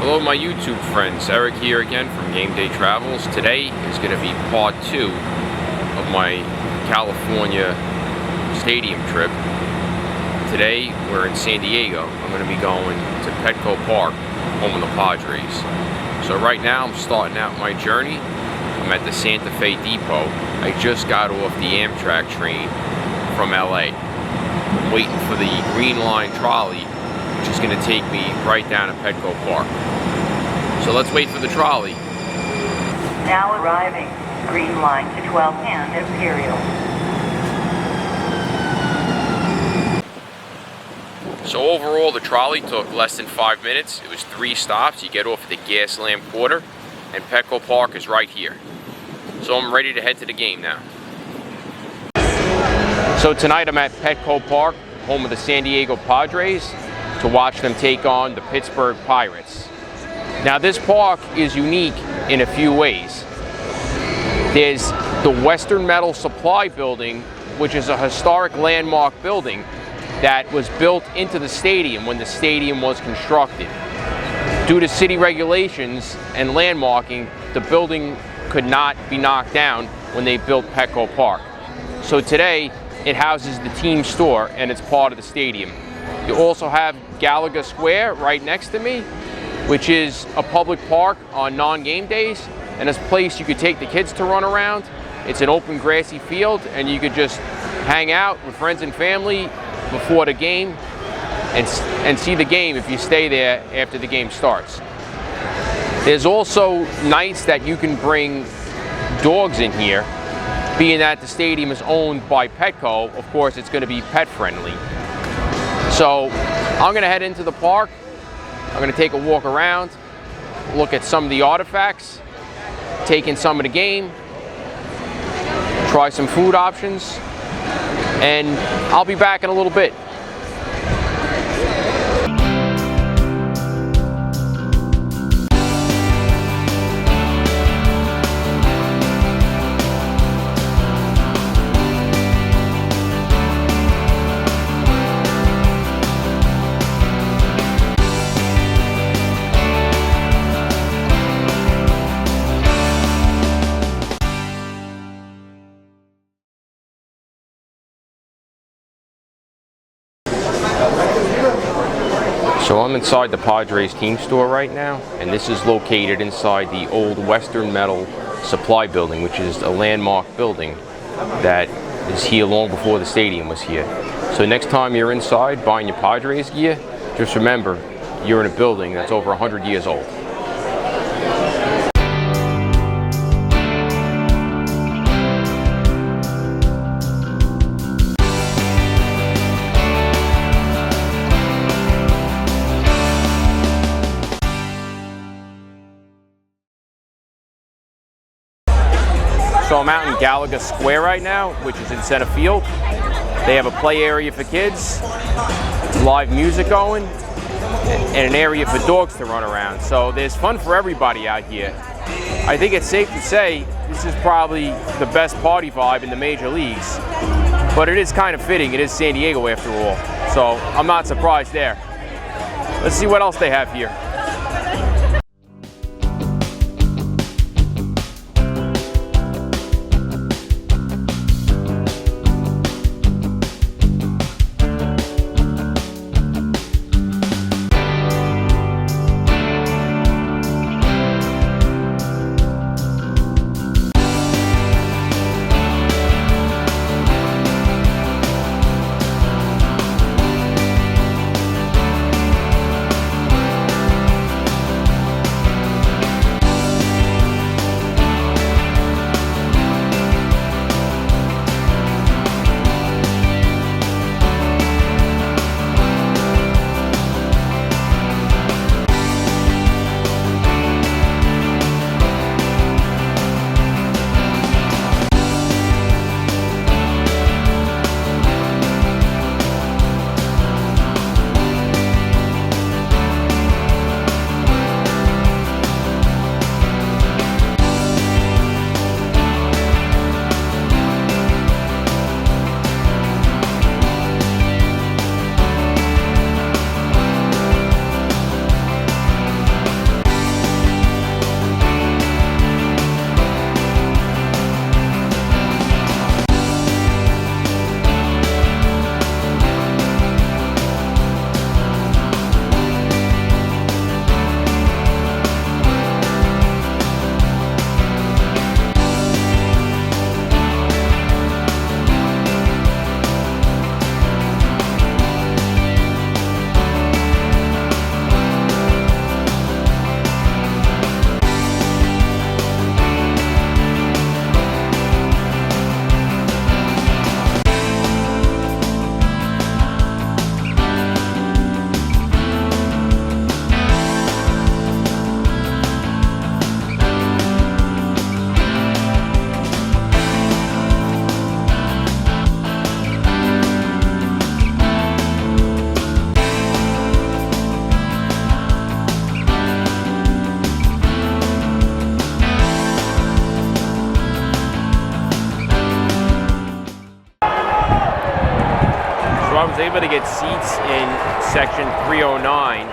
Hello my YouTube friends, Eric here again from Game Day Travels. Today is going to be part 2 of my California stadium trip. Today we're in San Diego. I'm going to be going to Petco Park, home of the Padres. So right now I'm starting out my journey. I'm at the Santa Fe Depot. I just got off the Amtrak train from LA. I'm waiting for the Green Line trolley, which is going to take me right down to Petco Park. So let's wait for the trolley. Now arriving, Green Line to 12th and Imperial. So overall the trolley took less than 5 minutes. It was 3 stops. You get off at the Gaslamp Quarter and Petco Park is right here. So I'm ready to head to the game now. So tonight I'm at Petco Park, home of the San Diego Padres, to watch them take on the Pittsburgh Pirates. Now this park is unique in a few ways. There's the Western Metal Supply Building, which is a historic landmark building that was built into the stadium when the stadium was constructed. Due to city regulations and landmarking, the building could not be knocked down when they built Petco Park. So today, it houses the team store and it's part of the stadium. You also have Gallagher Square right next to me, which is a public park on non-game days, and it's a place you could take the kids to run around. It's an open grassy field and you could just hang out with friends and family before the game and see the game if you stay there after the game starts. There's also nights that you can bring dogs in here. Being that the stadium is owned by Petco, of course it's going to be pet friendly. So I'm going to head into the park. I'm going to take a walk around, look at some of the artifacts, take in some of the game, try some food options, and I'll be back in a little bit. So I'm inside the Padres team store right now, and this is located inside the old Western Metal Supply Building, which is a landmark building that is here long before the stadium was here. So next time you're inside buying your Padres gear, just remember you're in a building that's over 100 years old. So I'm out in Gallagher Square right now, which is in center field. They have a play area for kids, live music going, and an area for dogs to run around. So there's fun for everybody out here. I think it's safe to say this is probably the best party vibe in the major leagues. But it is kind of fitting. It is San Diego after all. So I'm not surprised there. Let's see what else they have here. able to get seats in section 309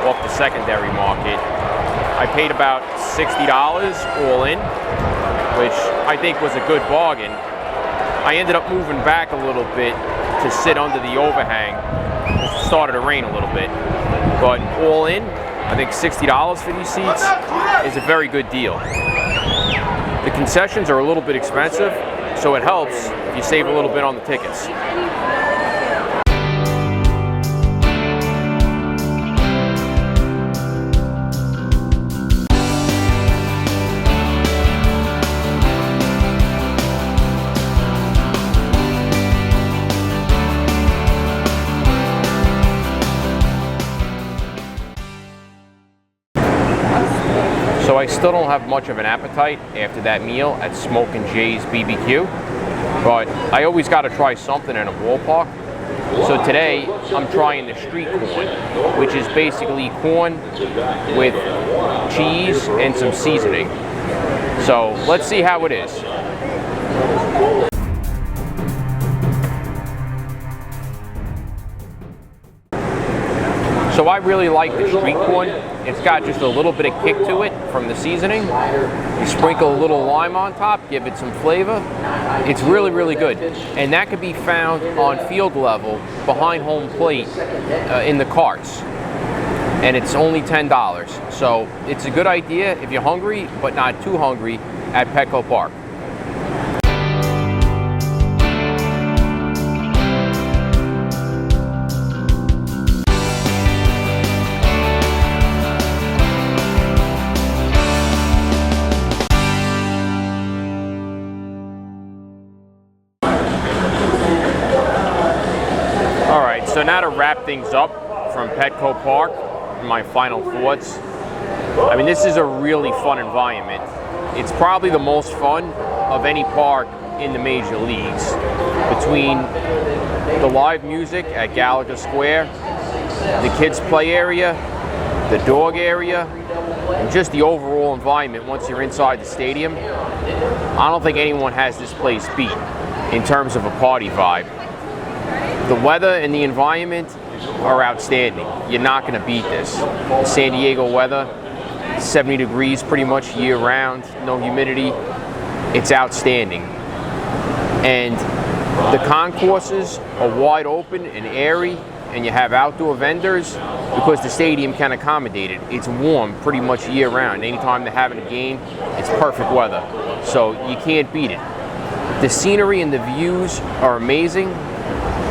off the secondary market. I paid about $60 all in, which I think was a good bargain. I ended up moving back a little bit to sit under the overhang. It started to rain a little bit, but all in, I think $60 for these seats is a very good deal. The concessions are a little bit expensive, so it helps if you save a little bit on the tickets. So I still don't have much of an appetite after that meal at Smokin' Jay's BBQ, but I always got to try something in a ballpark. So today I'm trying the street corn, which is basically corn with cheese and some seasoning. So let's see how it is. So I really like the street corn. It's got just a little bit of kick to it from the seasoning. You sprinkle a little lime on top, give it some flavor. It's really, really good. And that could be found on field level behind home plate in the carts. And it's only $10. So it's a good idea if you're hungry, but not too hungry, at Petco Park. So now to wrap things up from Petco Park, my final thoughts. I mean, this is a really fun environment. It's probably the most fun of any park in the major leagues. Between the live music at Gallagher Square, the kids' play area, the dog area, and just the overall environment once you're inside the stadium, I don't think anyone has this place beat in terms of a party vibe. The weather and the environment are outstanding. You're not going to beat this. The San Diego weather, 70 degrees pretty much year round, no humidity. It's outstanding. And the concourses are wide open and airy, and you have outdoor vendors because the stadium can accommodate it. It's warm pretty much year round. Anytime they're having a game, it's perfect weather. So you can't beat it. The scenery and the views are amazing.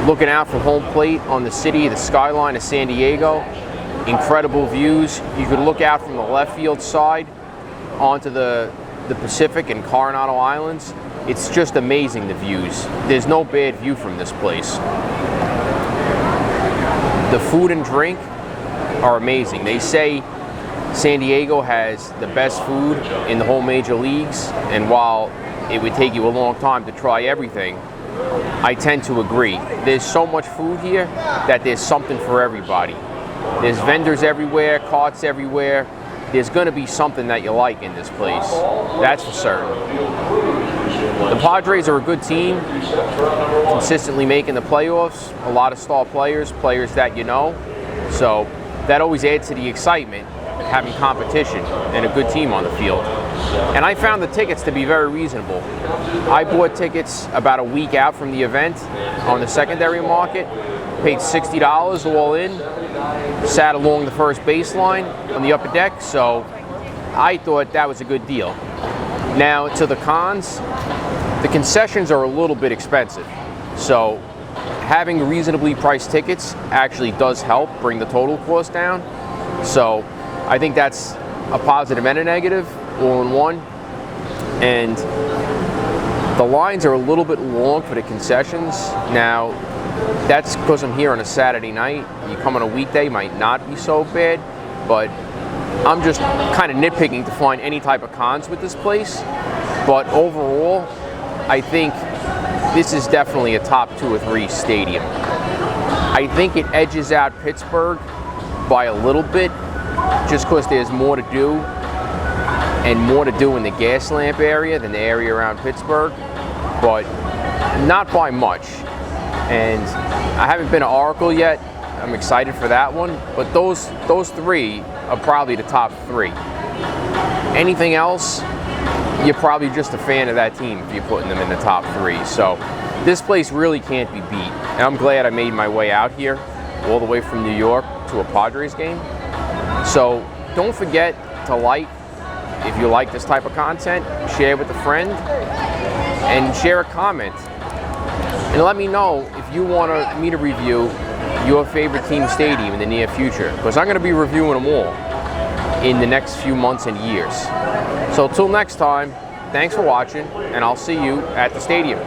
Looking out from home plate on the city, the skyline of San Diego, incredible views. You could look out from the left field side onto the Pacific and Coronado Islands. It's just amazing, the views. There's no bad view from this place. The food and drink are amazing. They say San Diego has the best food in the whole major leagues, and while it would take you a long time to try everything, I tend to agree. There's so much food here that there's something for everybody. There's vendors everywhere, carts everywhere. There's going to be something that you like in this place. That's for certain. The Padres are a good team, consistently making the playoffs. A lot of star players, players that you know. So that always adds to the excitement, having competition and a good team on the field. And I found the tickets to be very reasonable. I bought tickets about a week out from the event on the secondary market, paid $60 all in, sat along the first baseline on the upper deck, so I thought that was a good deal. Now to the cons, the concessions are a little bit expensive, so having reasonably priced tickets actually does help bring the total cost down. So I think that's a positive and a negative all in one. And the lines are a little bit long for the concessions. Now, that's because I'm here on a Saturday night. You come on a weekday, might not be so bad, but I'm just kind of nitpicking to find any type of cons with this place. But overall, I think this is definitely a top 2 or 3 stadium. I think it edges out Pittsburgh by a little bit, just because there's more to do and more to do in the gas lamp area than the area around Pittsburgh, but not by much. And I haven't been to Oracle yet. I'm excited for that one, but those three are probably the top three. Anything else, you're probably just a fan of that team if you're putting them in the top three. So this place really can't be beat. And I'm glad I made my way out here, all the way from New York to a Padres game. So don't forget to like, if you like this type of content, share with a friend, and share a comment. And let me know if you want me to review your favorite team stadium in the near future, because I'm going to be reviewing them all in the next few months and years. So till next time, thanks for watching, and I'll see you at the stadium.